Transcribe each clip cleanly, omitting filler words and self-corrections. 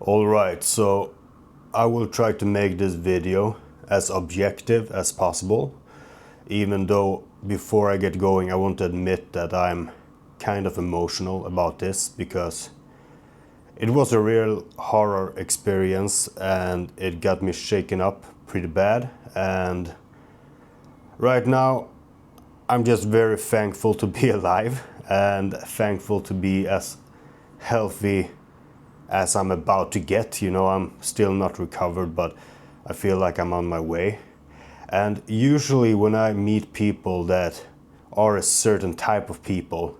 Alright, so I will try to make this video as objective as possible, even though before I get going I want to admit that I'm kind of emotional about this because it was a real horror experience and it got me shaken up pretty bad, and right now I'm just very thankful to be alive and thankful to be as healthy as I'm about to get. I'm still not recovered, but I feel like I'm on my way. And usually when I meet people that are a certain type of people,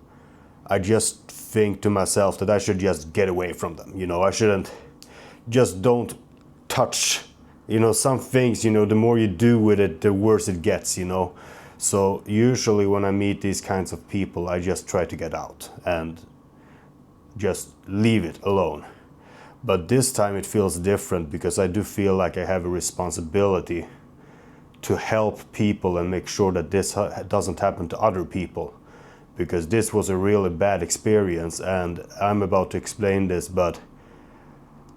I just think to myself that I should just get away from them. I shouldn't, just don't touch. Some things, the more you do with it, the worse it gets. So usually when I meet these kinds of people, I just try to get out and just leave it alone. But this time it feels different because I do feel like I have a responsibility to help people and make sure that this doesn't happen to other people. Because this was a really bad experience, and I'm about to explain this, but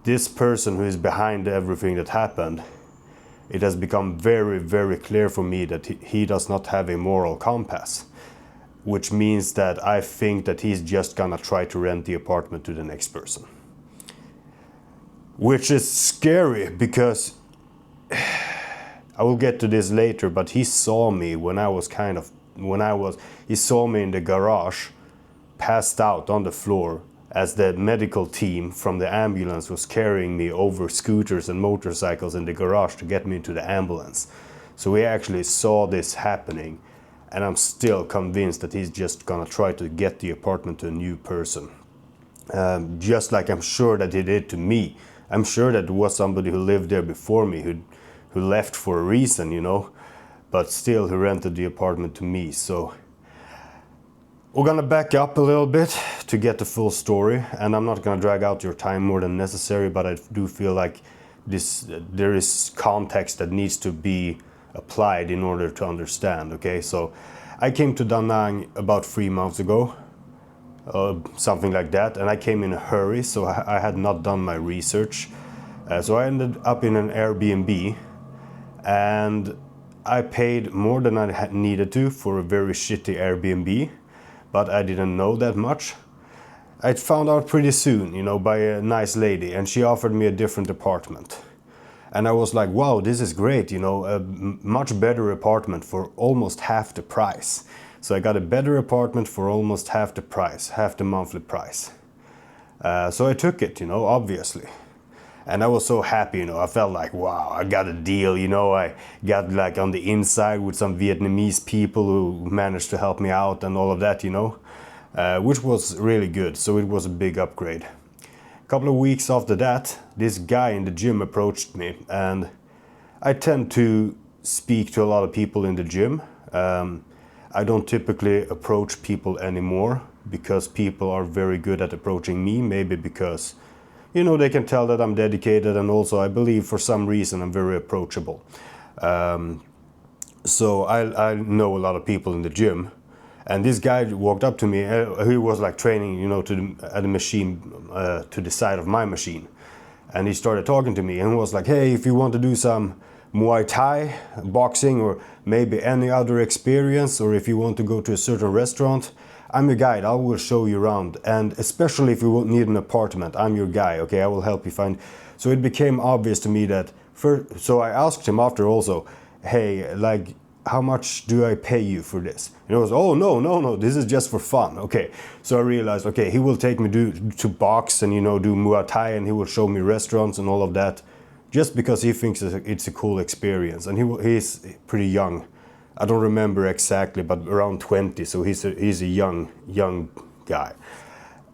this person who is behind everything that happened, it has become very, very clear for me that he does not have a moral compass. Which means that I think that he's just gonna try to rent the apartment to the next person. Which is scary because I will get to this later, but he saw me he saw me in the garage, passed out on the floor as the medical team from the ambulance was carrying me over scooters and motorcycles in the garage to get me into the ambulance. So we actually saw this happening, and I'm still convinced that he's just gonna try to get the apartment to a new person. Just like I'm sure that he did to me. I'm sure that there was somebody who lived there before me who left for a reason, but still he rented the apartment to me. So we're gonna back up a little bit to get the full story, and I'm not gonna drag out your time more than necessary, but I do feel like there is context that needs to be applied in order to understand. Okay, so I came to Da Nang about 3 months ago. Something like that, and I came in a hurry, so I had not done my research. So I ended up in an Airbnb, and I paid more than I needed to for a very shitty Airbnb, but I didn't know that much. I found out pretty soon, by a nice lady, and she offered me a different apartment. And I was like, wow, this is great, a much better apartment for almost half the price. So I got a better apartment for almost half the price, half the monthly price. So I took it, obviously. And I was so happy, I felt like, wow, I got a deal, I got like on the inside with some Vietnamese people who managed to help me out and all of that, which was really good. So it was a big upgrade. A couple of weeks after that, this guy in the gym approached me, and I tend to speak to a lot of people in the gym. I don't typically approach people anymore because people are very good at approaching me, maybe because, they can tell that I'm dedicated, and also I believe for some reason I'm very approachable. So I know a lot of people in the gym, and this guy walked up to me. He was like training, at a machine to the side of my machine, and he started talking to me and he was like, hey, if you want to do some Muay Thai, boxing, or maybe any other experience, or if you want to go to a certain restaurant, I'm your guide, I will show you around. And especially if you need an apartment, I'm your guy, okay, I will help you find. So it became obvious to me that, so I asked him after also, hey, like, how much do I pay you for this? And he was, oh, no, this is just for fun. Okay, so I realized, okay, he will take me to box and, do Muay Thai, and he will show me restaurants and all of that, just because he thinks it's a cool experience. And he's pretty young. I don't remember exactly, but around 20, so he's a young guy.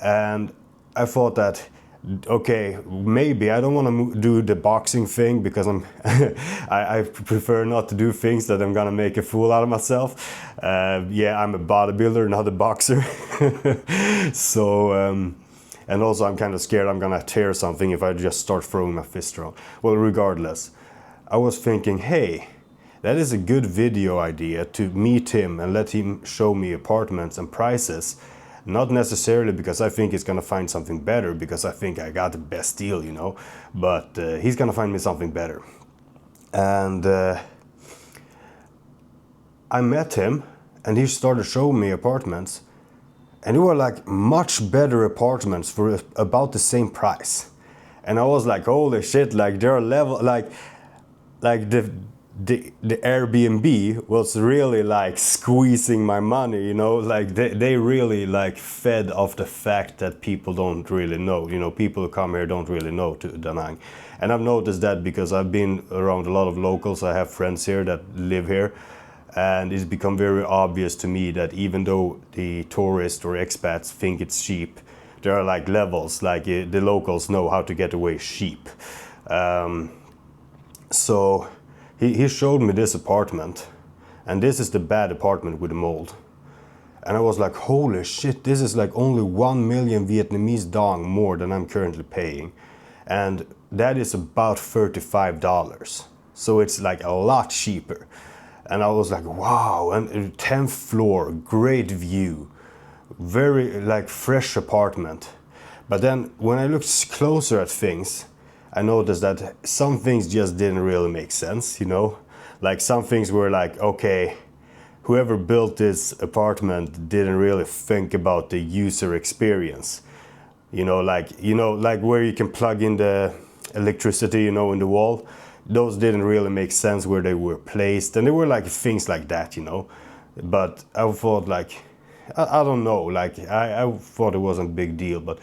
And I thought that, okay, maybe I don't want to do the boxing thing because I prefer not to do things that I'm gonna make a fool out of myself. Yeah, I'm a bodybuilder, not a boxer. So, and also I'm kind of scared I'm gonna tear something if I just start throwing my fist around. Well, regardless, I was thinking, hey, that is a good video idea to meet him and let him show me apartments and prices. Not necessarily because I think he's gonna find something better, because I think I got the best deal, you know, but he's gonna find me something better. And I met him, and he started showing me apartments, and they were like much better apartments for about the same price. And I was like, holy shit, like there are like the Airbnb was really like squeezing my money, you know, like they really like fed off the fact that people don't really know, you know, people who come here don't really know to Da Nang. And I've noticed that because I've been around a lot of locals. I have friends here that live here, and it's become very obvious to me that even though the tourists or expats think it's cheap, there are like levels, like the locals know how to get away cheap. So he showed me this apartment, and this is the bad apartment with the mold. And I was like, holy shit, this is like only 1 million Vietnamese dong more than I'm currently paying. And that is about $35. So it's like a lot cheaper. And I was like, wow, and 10th floor, great view, very like fresh apartment. But then when I looked closer at things, I noticed that some things just didn't really make sense, you know? Like some things were like, okay, whoever built this apartment didn't really think about the user experience. You know, like where you can plug in the electricity, you know, in the wall. Those didn't really make sense where they were placed, and there were like things like that, you know. But I thought like, I don't know, like I thought it wasn't a big deal, but.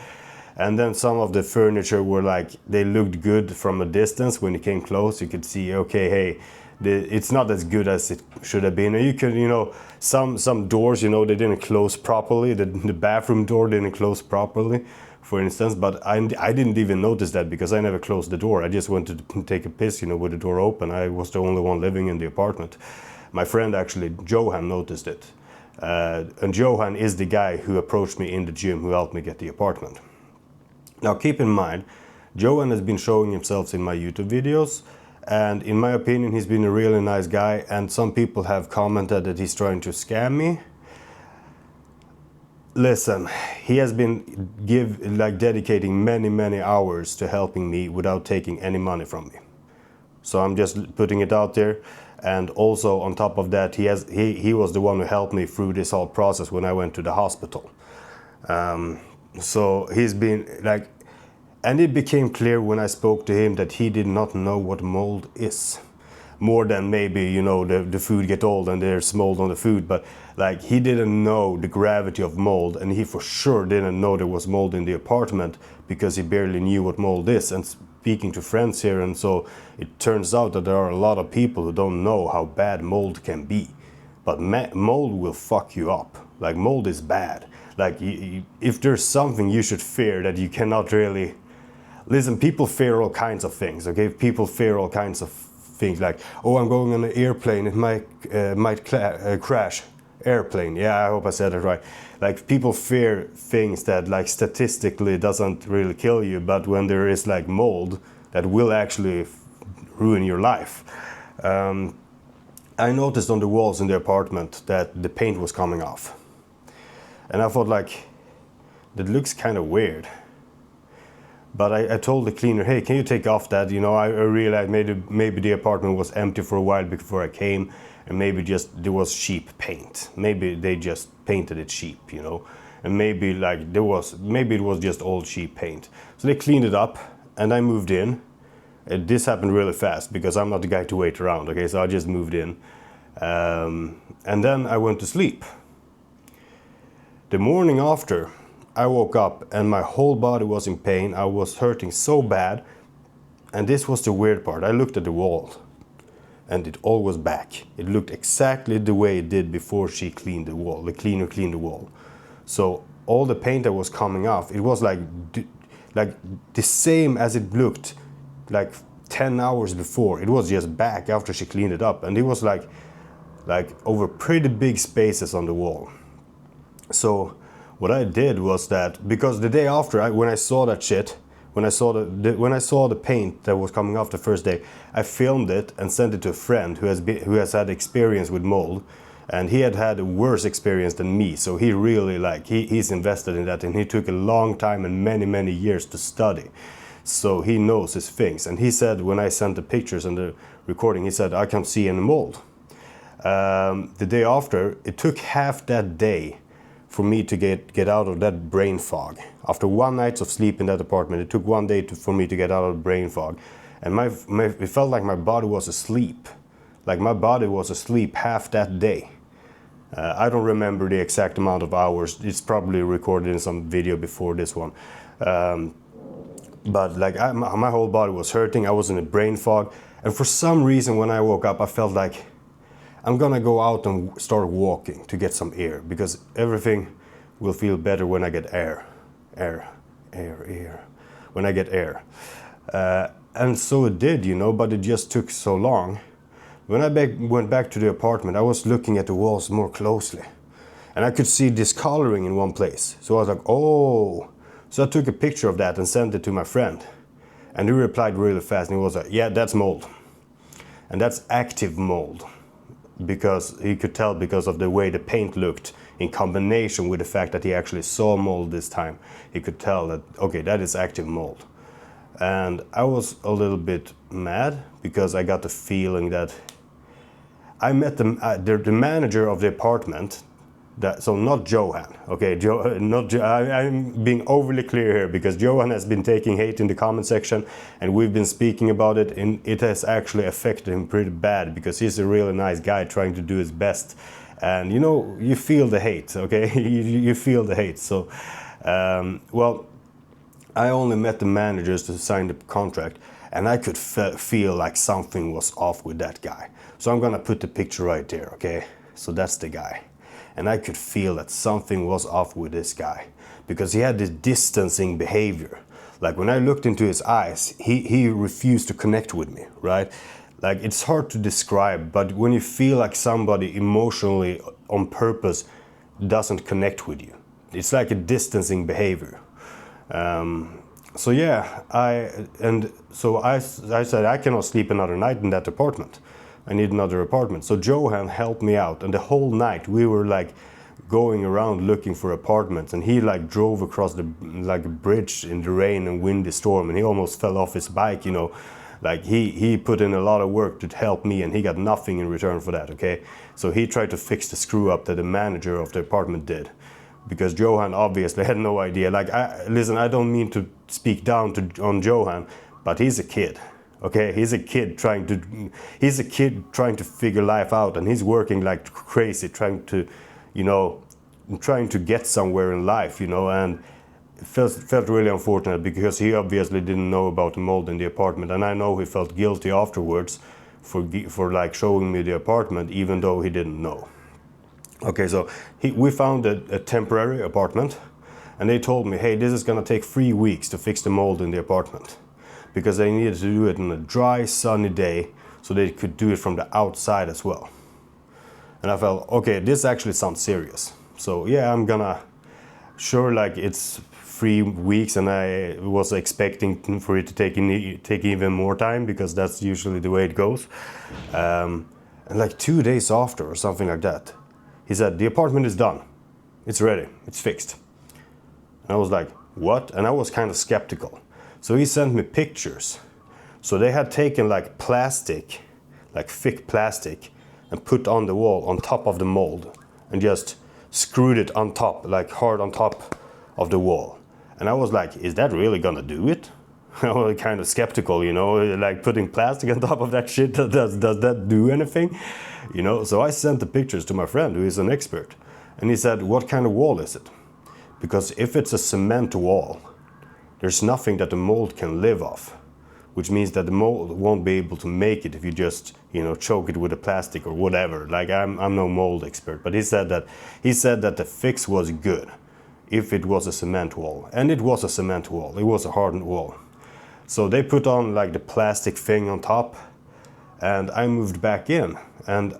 And then some of the furniture were like, they looked good from a distance. When you came close, you could see, okay, hey, it's not as good as it should have been. And you could, you know, some doors, you know, they didn't close properly. The bathroom door didn't close properly, for instance. But I didn't even notice that because I never closed the door. I just wanted to take a piss, you know, with the door open. I was the only one living in the apartment. My friend, actually, Johan, noticed it. And Johan is the guy who approached me in the gym, who helped me get the apartment. Now keep in mind, Johan has been showing himself in my YouTube videos, and in my opinion he's been a really nice guy, and some people have commented that he's trying to scam me. Listen, he has been dedicating many hours to helping me without taking any money from me. So I'm just putting it out there. And also on top of that, he was the one who helped me through this whole process when I went to the hospital. So he's been like, and it became clear when I spoke to him that he did not know what mold is. More than maybe, you know, the food get old and there's mold on the food, but like he didn't know the gravity of mold, and he for sure didn't know there was mold in the apartment because he barely knew what mold is. And speaking to friends here, and so it turns out that there are a lot of people who don't know how bad mold can be. But mold will fuck you up. Like mold is bad. Like if there's something you should fear that you cannot really... Listen, people fear all kinds of things, okay? People fear all kinds of things like, oh, I'm going on an airplane, it might crash. Airplane, yeah, I hope I said it right. Like people fear things that like statistically doesn't really kill you, but when there is like mold that will actually ruin your life. I noticed on the walls in the apartment that the paint was coming off. And I thought like, that looks kind of weird. But I told the cleaner, hey, can you take off that? You know, I realized maybe the apartment was empty for a while before I came, and maybe just there was cheap paint. Maybe they just painted it cheap, you know, and maybe it was just old cheap paint. So they cleaned it up, and I moved in. This happened really fast because I'm not the guy to wait around. Okay, so I just moved in, and then I went to sleep. The morning after, I woke up and my whole body was in pain. I was hurting so bad. And this was the weird part. I looked at the wall and it all was back. It looked exactly the way it did before she cleaned the wall. The cleaner cleaned the wall. So all the paint that was coming off, it was like the same as it looked like 10 hours before. It was just back after she cleaned it up. And it was like over pretty big spaces on the wall. So what I did was that, because the day after, when I saw that shit, when I saw the paint that was coming off the first day, I filmed it and sent it to a friend who has had experience with mold, And he had had a worse experience than me, so he really he's invested in that, and he took a long time and many years to study. So he knows his things. And he said, when I sent the pictures and the recording, he said, I can't see any mold. The day after, it took half that day for me to get out of that brain fog. After 1 night of sleep in that apartment, it took 1 day for me to get out of the brain fog. And it felt like my body was asleep. Like my body was asleep half that day. I don't remember the exact amount of hours. It's probably recorded in some video before this one. But like my whole body was hurting. I was in a brain fog. And for some reason, when I woke up, I felt like I'm gonna go out and start walking to get some air, because everything will feel better when I get air. When I get air. And so it did, you know, but it just took so long. When I went back to the apartment, I was looking at the walls more closely. And I could see discoloring in one place. So I was like, oh. So I took a picture of that and sent it to my friend. And he replied really fast, and he was like, yeah, that's mold. And that's active mold. Because he could tell because of the way the paint looked, in combination with the fact that he actually saw mold this time. He could tell that, okay, that is active mold. And I was a little bit mad, because I got the feeling that I met the manager of the apartment. So not Johan, okay? I'm being overly clear here, because Johan has been taking hate in the comment section, and we've been speaking about it, and it has actually affected him pretty bad, because he's a really nice guy trying to do his best. And you know, you feel the hate, okay? you feel the hate. So, well, I only met the managers to sign the contract, and I could feel like something was off with that guy. So I'm gonna put the picture right there, okay? So that's the guy. And I could feel that something was off with this guy, because he had this distancing behavior. Like when I looked into his eyes, he refused to connect with me, right? Like it's hard to describe, but when you feel like somebody emotionally on purpose doesn't connect with you, it's like a distancing behavior. So yeah, I said I cannot sleep another night in that apartment. I need another apartment. So Johan helped me out, and the whole night we were like going around looking for apartments, and he like drove across the like a bridge in the rain and windy storm, and he almost fell off his bike, you know. Like he put in a lot of work to help me, and he got nothing in return for that, okay? So he tried to fix the screw up that the manager of the apartment did, because Johan obviously had no idea. Like, listen, I don't mean to speak down on Johan, but he's a kid. Okay, he's a kid trying to figure life out, and he's working like crazy trying to get somewhere in life, you know, and it felt really unfortunate, because he obviously didn't know about the mold in the apartment, and I know he felt guilty afterwards for like showing me the apartment, even though he didn't know. Okay, so we found a temporary apartment, and they told me, hey, this is gonna take 3 weeks to fix the mold in the apartment, because they needed to do it on a dry, sunny day, so they could do it from the outside as well. And I felt, okay, this actually sounds serious. So yeah, I'm gonna, sure, like it's 3 weeks, and I was expecting for it to take even more time, because that's usually the way it goes. And like 2 days after or something like that, he said, the apartment is done. It's ready, it's fixed. And I was like, what? And I was kind of skeptical. So he sent me pictures. So they had taken like plastic, like thick plastic, and put on the wall on top of the mold, and just screwed it on top, like hard on top of the wall. And I was like, is that really gonna do it? I was kind of skeptical, you know, like putting plastic on top of that shit, does that do anything? You know, so I sent the pictures to my friend who is an expert, and he said, what kind of wall is it? Because if it's a cement wall, there's nothing that the mold can live off, which means that the mold won't be able to make it if you just, you know, choke it with a plastic or whatever. Like I'm no mold expert, but he said that the fix was good if it was a cement wall, and it was a cement wall. It was a hardened wall. So they put on like the plastic thing on top, and I moved back in, and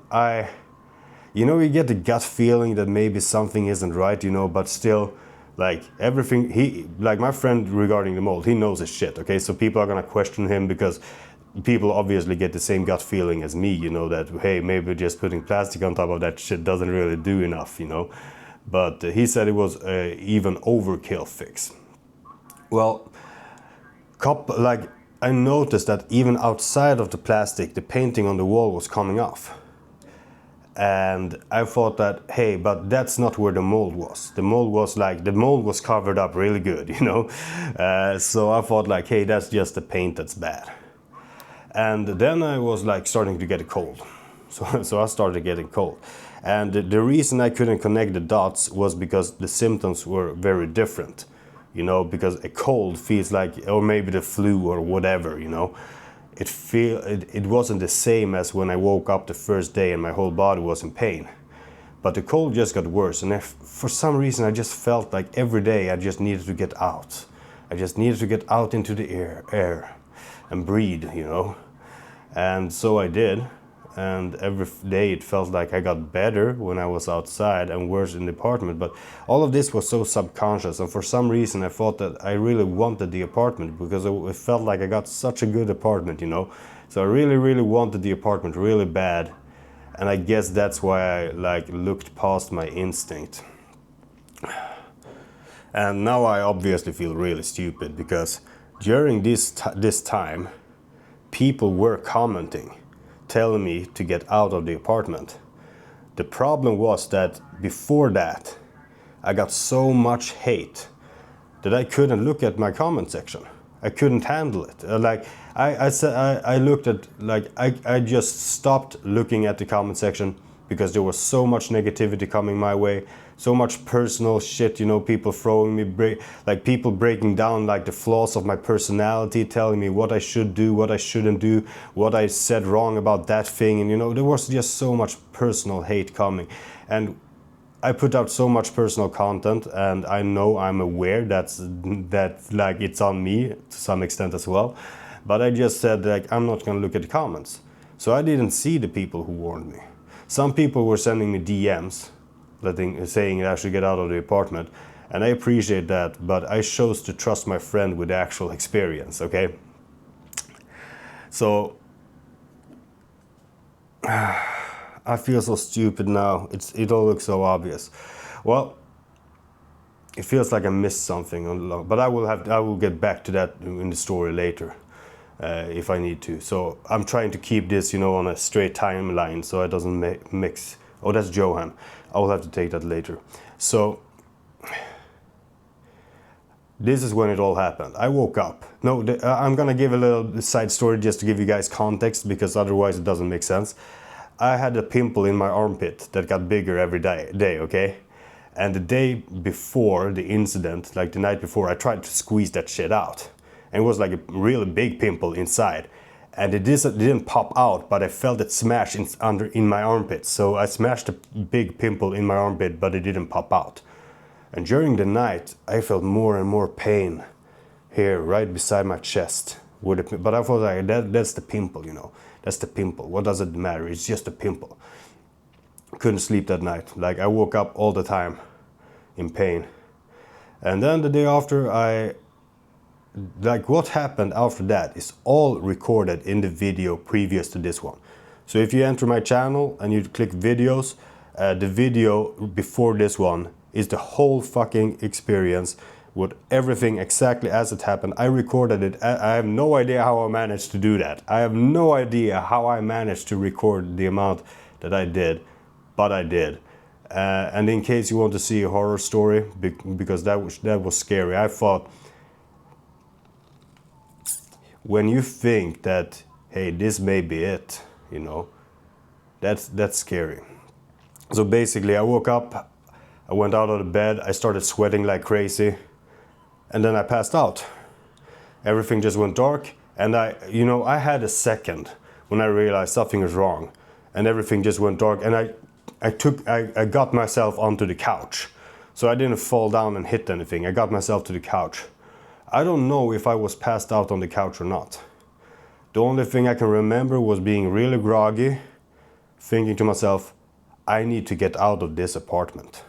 you know, you get the gut feeling that maybe something isn't right, you know, but still, like everything, like my friend regarding the mold, he knows his shit, okay? So people are gonna question him, because people obviously get the same gut feeling as me, you know, that hey, maybe just putting plastic on top of that shit doesn't really do enough, you know. But he said it was even overkill fix. Well, like I noticed that even outside of the plastic, the painting on the wall was coming off. And I thought that, hey, but that's not where the mold was. The mold was covered up really good, you know. So I thought like, hey, that's just the paint that's bad. And then I was like starting to get a cold. So I started getting cold. And the reason I couldn't connect the dots was because the symptoms were very different. You know, because a cold feels like, or maybe the flu or whatever, you know. It wasn't the same as when I woke up the first day and my whole body was in pain. But the cold just got worse, and for some reason I just felt like every day I just needed to get out. I just needed to get out into the air and breathe, you know. And so I did, and every day it felt like I got better when I was outside and worse in the apartment. But all of this was so subconscious, and for some reason I thought that I really wanted the apartment because it felt like I got such a good apartment, you know. So I really wanted the apartment really bad, and I guess that's why I like looked past my instinct. And now I obviously feel really stupid because during this time people were commenting, telling me to get out of the apartment. The problem was that before that, I got so much hate that I couldn't look at my comment section. I couldn't handle it. I just stopped looking at the comment section because there was so much negativity coming my way, so much personal shit, you know, people throwing me, people breaking down like the flaws of my personality, telling me what I should do, what I shouldn't do, what I said wrong about that thing, and you know, there was just so much personal hate coming. And I put out so much personal content, and I know I'm aware that like it's on me to some extent as well. But I just said like I'm not gonna look at the comments. So I didn't see the people who warned me. Some people were sending me DMs, saying I should get out of the apartment, and I appreciate that. But I chose to trust my friend with the actual experience. Okay. So I feel so stupid now. It all looks so obvious. Well, it feels like I missed something, but I will get back to that in the story later, if I need to. So I'm trying to keep this, you know, on a straight timeline so it doesn't mix. Oh, that's Johan. I will have to take that later. So this is when it all happened. I woke up. No, I'm gonna give a little side story just to give you guys context, because otherwise it doesn't make sense. I had a pimple in my armpit that got bigger every day, okay? And the day before the incident, like the night before, I tried to squeeze that shit out. And it was like a really big pimple inside. And it didn't pop out, but I felt it smash in my armpit. So I smashed a big pimple in my armpit, but it didn't pop out. And during the night, I felt more and more pain here, right beside my chest. But I thought like, that's the pimple, you know. That's the pimple. What does it matter? It's just a pimple. Couldn't sleep that night. Like I woke up all the time in pain. And then the day after, what happened after that is all recorded in the video previous to this one. So if you enter my channel and you click videos, the video before this one is the whole fucking experience with everything exactly as it happened. I recorded it. I have no idea how I managed to do that. I have no idea how I managed to record the amount that I did, but I did. And in case you want to see a horror story, because that was scary, I thought, when you think that, hey, this may be it, you know, that's scary. So basically I woke up, I went out of the bed, I started sweating like crazy, and then I passed out. Everything just went dark, and I had a second when I realized something was wrong, and everything just went dark, and I got myself onto the couch. So I didn't fall down and hit anything, I got myself to the couch. I don't know if I was passed out on the couch or not. The only thing I can remember was being really groggy, thinking to myself, I need to get out of this apartment.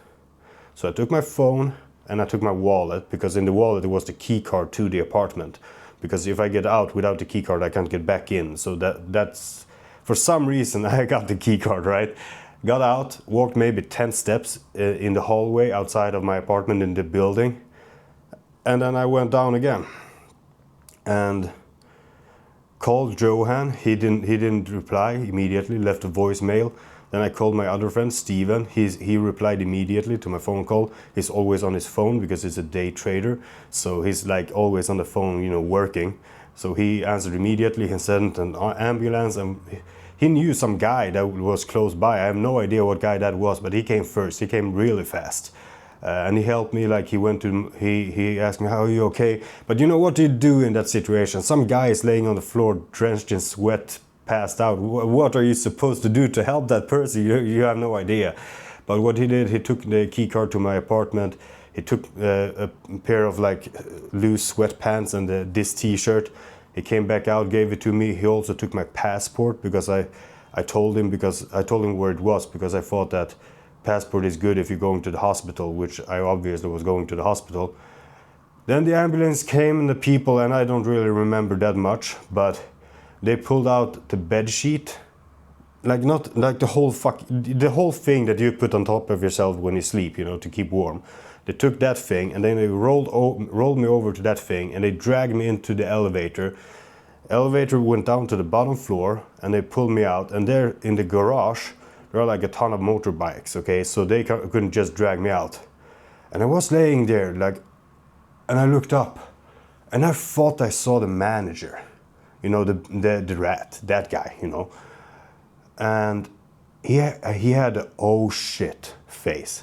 So I took my phone and I took my wallet, because in the wallet it was the key card to the apartment. because if I get out without the key card, I can't get back in. So that's for some reason I got the key card, right? Got out, walked maybe 10 steps in the hallway outside of my apartment in the building, and then I went down again and called Johan. He didn't reply immediately, left a voicemail. Then I called my other friend Steven. He replied immediately to my phone call. He's always on his phone because he's a day trader, so he's like always on the phone, you know, working. So he answered immediately. He sent an ambulance, and he knew some guy that was close by. I have no idea what guy that was, but he came first. He came really fast. And he helped me. Like he asked me, "How are you okay?" But you know what do you do in that situation? Some guy is laying on the floor, drenched in sweat, passed out. What are you supposed to do to help that person? You have no idea. But what he did, he took the key card to my apartment. He took a pair of like loose sweatpants and this t-shirt. He came back out, gave it to me. He also took my passport because I told him where it was, because I thought that passport is good if you're going to the hospital, which I obviously was going to the hospital. Then the ambulance came and the people, and I don't really remember that much, but they pulled out the bed sheet, like not like the whole thing that you put on top of yourself when you sleep, you know, to keep warm. They took that thing and then they rolled me over to that thing, and they dragged me into the elevator. Elevator went down to the bottom floor and they pulled me out, and there in the garage there are like a ton of motorbikes, okay, so they couldn't just drag me out. And I was laying there like, and I looked up and I thought I saw the manager. You know, the rat, that guy, you know. And he had a oh shit face.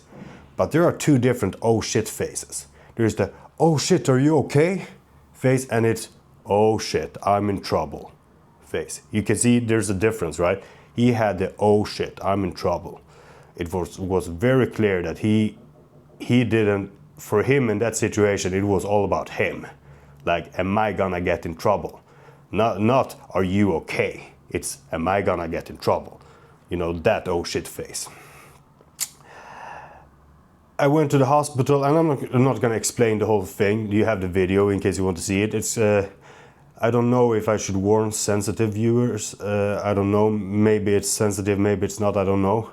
But there are two different oh shit faces. There's the oh shit, are you okay face, and it's oh shit, I'm in trouble face. You can see there's a difference, right? He had the oh shit, I'm in trouble. It was very clear that he didn't, for him in that situation, it was all about him. Like, am I gonna get in trouble? Not are you okay? It's am I gonna get in trouble? You know, that oh shit face. I went to the hospital, and I'm not gonna explain the whole thing. You have the video in case you want to see it. It's I don't know if I should warn sensitive viewers. I don't know. Maybe it's sensitive, maybe it's not. I don't know.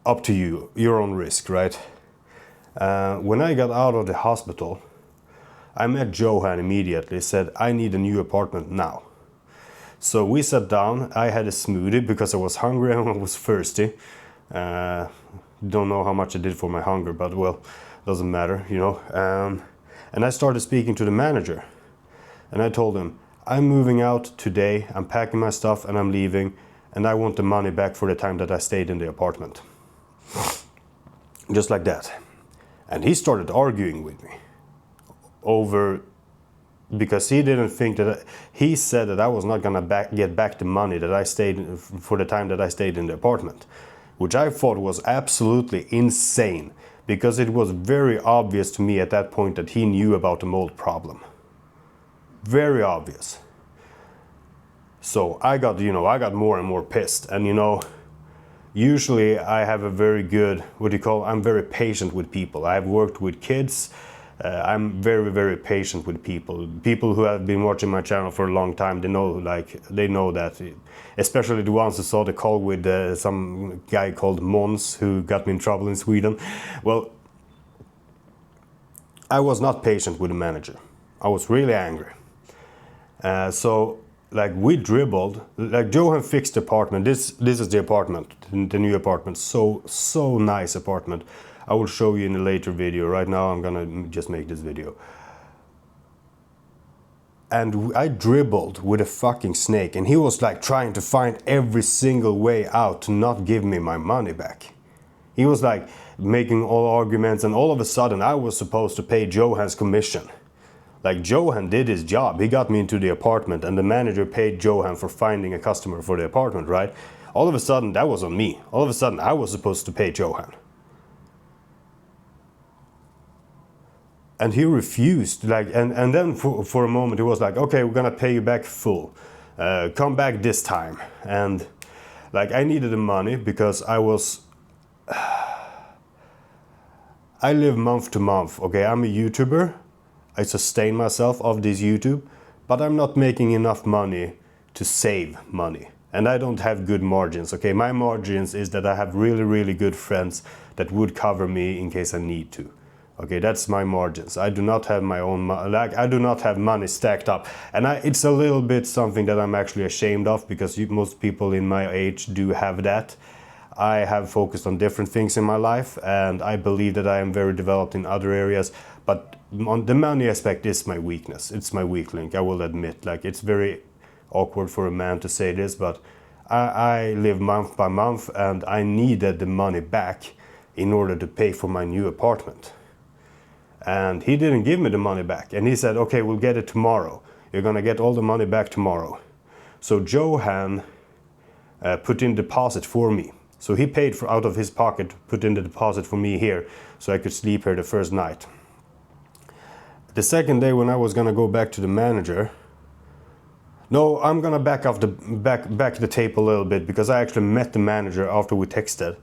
Up to you. Your own risk, right? When I got out of the hospital, I met Johan immediately, said, I need a new apartment now. So we sat down, I had a smoothie because I was hungry and I was thirsty. Don't know how much I did for my hunger, but well, doesn't matter, you know. And I started speaking to the manager. And I told him, I'm moving out today, I'm packing my stuff and I'm leaving, and I want the money back for the time that I stayed in the apartment. Just like that. And he started arguing with me. Over, because he didn't think that he said that I was not gonna get back the money that I stayed for the time that I stayed in the apartment, which I thought was absolutely insane, because it was very obvious to me at that point that he knew about the mold problem. Very obvious. So I got more and more pissed, and you know, usually I have a very good, I'm very patient with people. I've worked with kids. I'm very, very patient with people. People who have been watching my channel for a long time, they know that, especially the ones who saw the call with some guy called Måns who got me in trouble in Sweden. Well, I was not patient with the manager. I was really angry. So like we dribbled, like Johan fixed the apartment. This is the apartment, the new apartment. So nice apartment. I will show you in a later video. Right now I'm gonna just make this video. And I dribbled with a fucking snake, and he was like trying to find every single way out to not give me my money back. He was like making all arguments, and all of a sudden I was supposed to pay Johan's commission. Like Johan did his job, he got me into the apartment, and the manager paid Johan for finding a customer for the apartment, right? All of a sudden that was on me. All of a sudden I was supposed to pay Johan. And he refused, like, and then for a moment he was like, okay, we're gonna pay you back full. Come back this time. And like I needed the money because I live month to month, okay? I'm a YouTuber. I sustain myself off this YouTube, but I'm not making enough money to save money. And I don't have good margins, okay? My margins is that I have really, really good friends that would cover me in case I need to. Okay, that's my margins. I do not have my own, I do not have money stacked up. And it's a little bit something that I'm actually ashamed of, because most people in my age do have that. I have focused on different things in my life, and I believe that I am very developed in other areas, but on the money aspect is my weakness. It's my weak link, I will admit. Like, it's very awkward for a man to say this, but I live month by month, and I needed the money back in order to pay for my new apartment. And he didn't give me the money back, and he said, okay, we'll get it tomorrow. You're gonna get all the money back tomorrow. So Johan put in deposit for me. So he paid for out of his pocket, put in the deposit for me here, so I could sleep here the first night. The second day when I was gonna go back to the manager, no, I'm gonna back the tape a little bit, because I actually met the manager after we texted,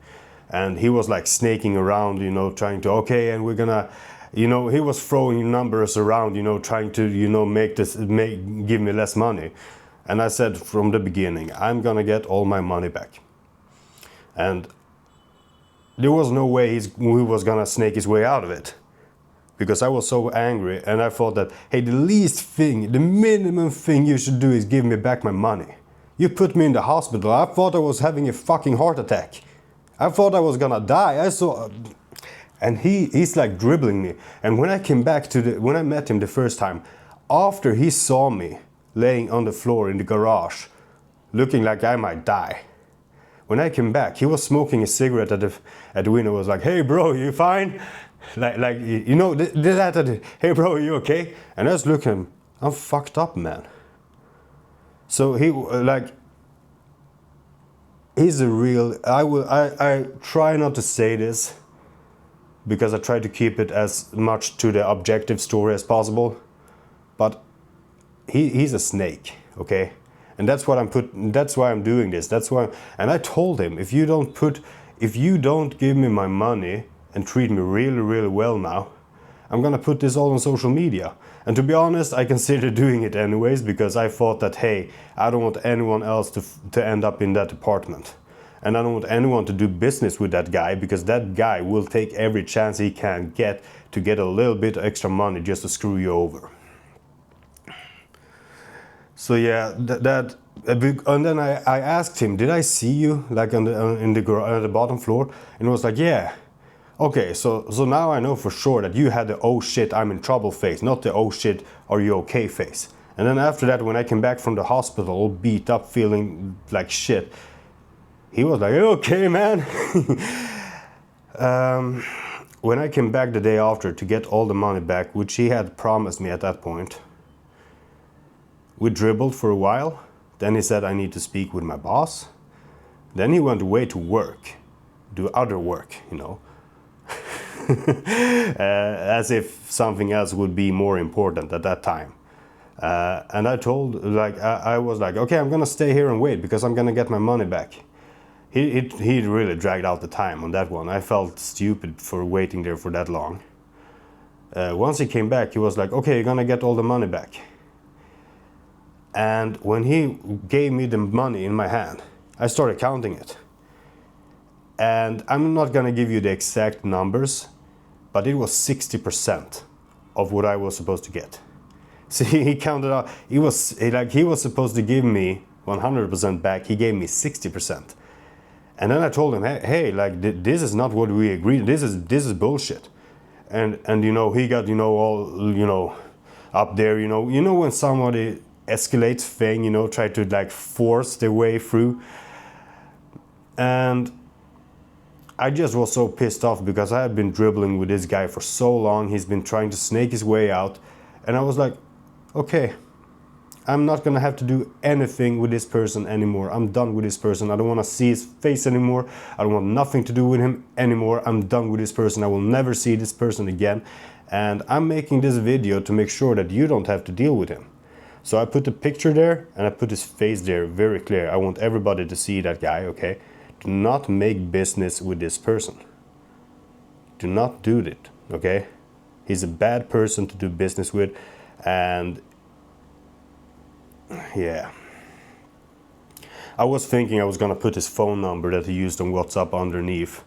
and he was like snaking around, you know, trying to, okay, and we're gonna, you know, he was throwing numbers around, you know, trying to, you know, give me less money. And I said from the beginning, I'm gonna get all my money back. And there was no way he was gonna snake his way out of it, because I was so angry, and I thought that, hey, the least thing, the minimum thing you should do is give me back my money. You put me in the hospital. I thought I was having a fucking heart attack. I thought I was gonna die. And he's like dribbling me. And when I came back when I met him the first time, after he saw me laying on the floor in the garage, looking like I might die, when I came back, he was smoking a cigarette at the window. Was like, hey bro, you fine? Like you know, hey bro, are you okay? And I was looking, I'm fucked up, man. So he's a real, I try not to say this, because I try to keep it as much to the objective story as possible, but he's a snake, okay? And that's why I'm doing this. And I told him, if you don't give me my money and treat me really, really well now, I'm gonna put this all on social media. And to be honest, I considered doing it anyways, because I thought that, hey, I don't want anyone else to end up in that apartment. And I don't want anyone to do business with that guy, because that guy will take every chance he can get to get a little bit extra money just to screw you over. So yeah, and then I asked him, did I see you like on the bottom floor? And he was like, yeah. Okay, so now I know for sure that you had the oh shit, I'm in trouble face, not the oh shit, are you okay face. And then after that, when I came back from the hospital, all beat up, feeling like shit, he was like, okay, man. When I came back the day after to get all the money back, which he had promised me at that point, we dribbled for a while. Then he said, I need to speak with my boss. Then he went away to work, do other work, you know. As if something else would be more important at that time. And I told, I was like, okay, I'm gonna stay here and wait, because I'm gonna get my money back. He really dragged out the time on that one. I felt stupid for waiting there for that long. Once he came back, he was like, okay, you're gonna get all the money back. And when he gave me the money in my hand, I started counting it. And I'm not gonna give you the exact numbers, but it was 60% of what I was supposed to get. So he counted out, he was supposed to give me 100% back, he gave me 60%. And then I told him, hey, like this is not what we agreed, this is bullshit. And you know, he got, you know, all, you know, up there, you know when somebody escalates thing, you know, try to like force their way through. And I just was so pissed off, because I had been dribbling with this guy for so long, he's been trying to snake his way out, and I was like, okay, I'm not gonna have to do anything with this person anymore. I'm done with this person. I don't wanna see his face anymore. I don't want nothing to do with him anymore. I'm done with this person. I will never see this person again. And I'm making this video to make sure that you don't have to deal with him. So I put the picture there, and I put his face there very clear. I want everybody to see that guy, okay? Do not make business with this person. Do not do it, okay? He's a bad person to do business with, and yeah. I was thinking I was gonna put his phone number that he used on WhatsApp underneath,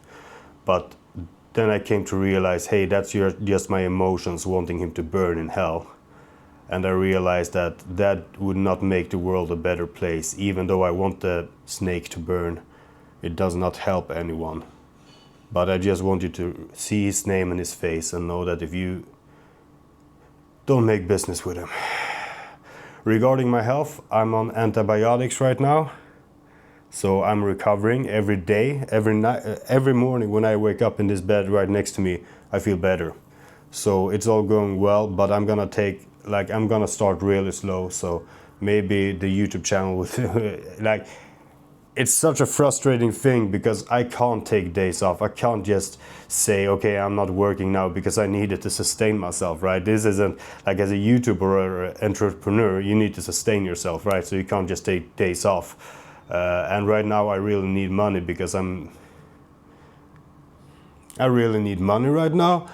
but then I came to realize, hey, that's just my emotions wanting him to burn in hell. And I realized that that would not make the world a better place. Even though I want the snake to burn, it does not help anyone. But I just want you to see his name and his face and know that if you don't make business with him. Regarding my health, I'm on antibiotics right now. So I'm recovering every day, every night, every morning when I wake up in this bed right next to me, I feel better. So it's all going well, but I'm gonna start really slow. So maybe the YouTube channel with like, it's such a frustrating thing because I can't take days off. I can't just say, okay, I'm not working now because I needed to sustain myself, right? This isn't like, as a YouTuber or an entrepreneur, you need to sustain yourself, right? So you can't just take days off. And right now I really need money because I really need money right now.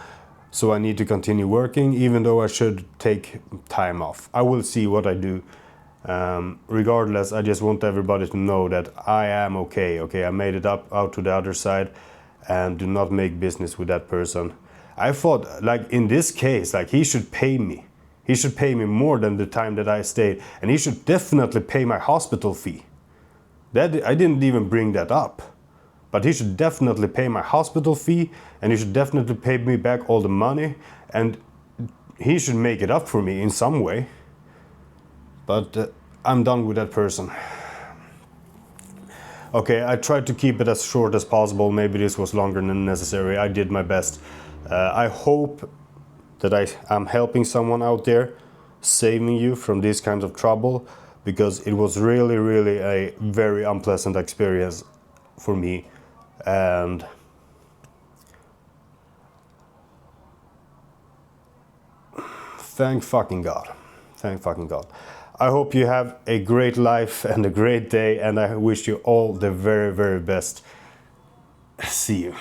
So I need to continue working, even though I should take time off. I will see what I do. Regardless, I just want everybody to know that I am okay. Okay, I made it out to the other side, and do not make business with that person. I thought, like in this case, like he should pay me. He should pay me more than the time that I stayed, and he should definitely pay my hospital fee. That I didn't even bring that up. But he should definitely pay my hospital fee, and he should definitely pay me back all the money, and he should make it up for me in some way. But I'm done with that person. Okay, I tried to keep it as short as possible. Maybe this was longer than necessary. I did my best. I hope that I'm helping someone out there, saving you from this kind of trouble, because it was really, really a very unpleasant experience for me. And thank fucking God. Thank fucking God. I hope you have a great life and a great day, and I wish you all the very, very best. See you.